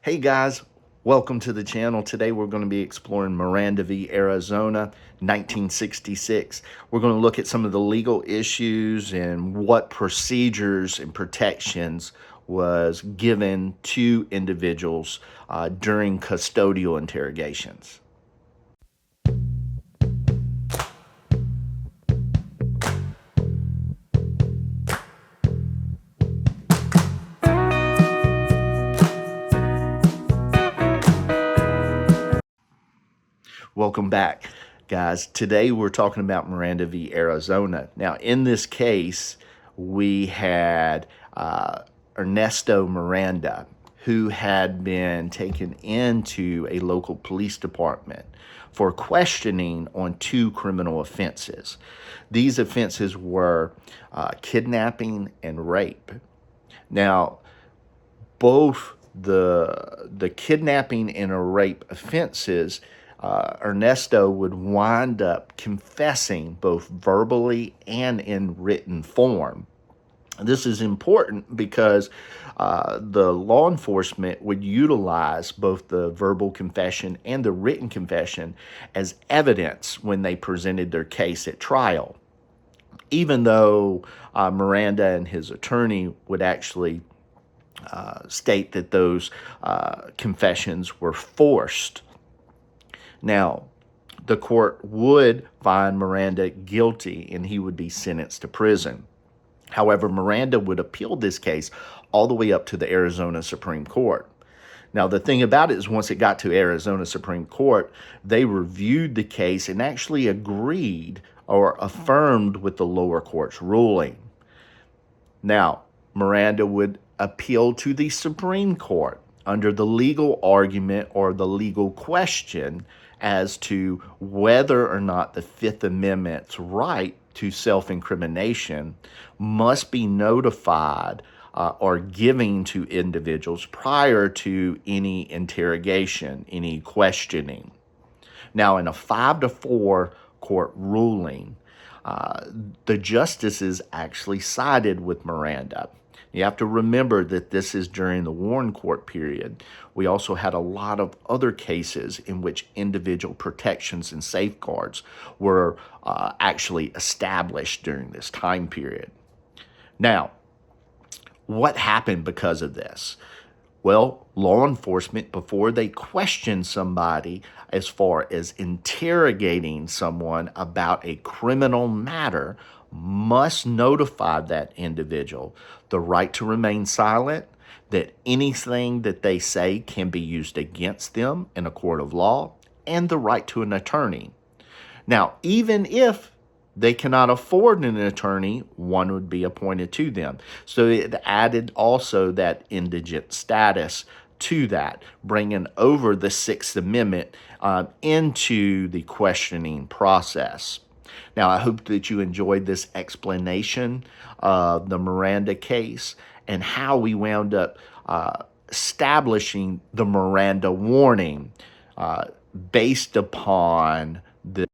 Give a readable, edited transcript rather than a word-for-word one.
Hey guys, welcome to the channel. Today we're going to be exploring Miranda v. Arizona, 1966. We're going to look at some of the legal issues and what procedures and protections was given to individuals during custodial interrogations. Welcome back, guys. Today we're talking about Miranda v. Arizona. Now, in this case, we had Ernesto Miranda, who had been taken into a local police department for questioning on two criminal offenses. These offenses were kidnapping and rape. Now, both the kidnapping and a rape offenses, Ernesto would wind up confessing both verbally and in written form. This is important because the law enforcement would utilize both the verbal confession and the written confession as evidence when they presented their case at trial, even though Miranda and his attorney would actually state that those confessions were forced. Now, the court would find Miranda guilty and he would be sentenced to prison. However, Miranda would appeal this case all the way up to the Arizona Supreme Court. Now, the thing about it is once it got to Arizona Supreme Court, they reviewed the case and actually agreed or affirmed with the lower court's ruling. Now, Miranda would appeal to the Supreme Court under the legal argument or the legal question as to whether or not the Fifth Amendment's right to self-incrimination must be notified or giving to individuals prior to any interrogation, any questioning. Now, in a 5-4 court ruling, the justices actually sided with Miranda. You have to remember that this is during the Warren Court period. We also had a lot of other cases in which individual protections and safeguards were actually established during this time period. Now, what happened because of this? Well, law enforcement, before they question somebody as far as interrogating someone about a criminal matter, must notify that individual the right to remain silent, that anything that they say can be used against them in a court of law, and the right to an attorney. Now, even if they cannot afford an attorney, one would be appointed to them. So it added also that indigent status to that, bringing over the Sixth Amendment into the questioning process. Now, I hope that you enjoyed this explanation of the Miranda case and how we wound up establishing the Miranda warning based upon the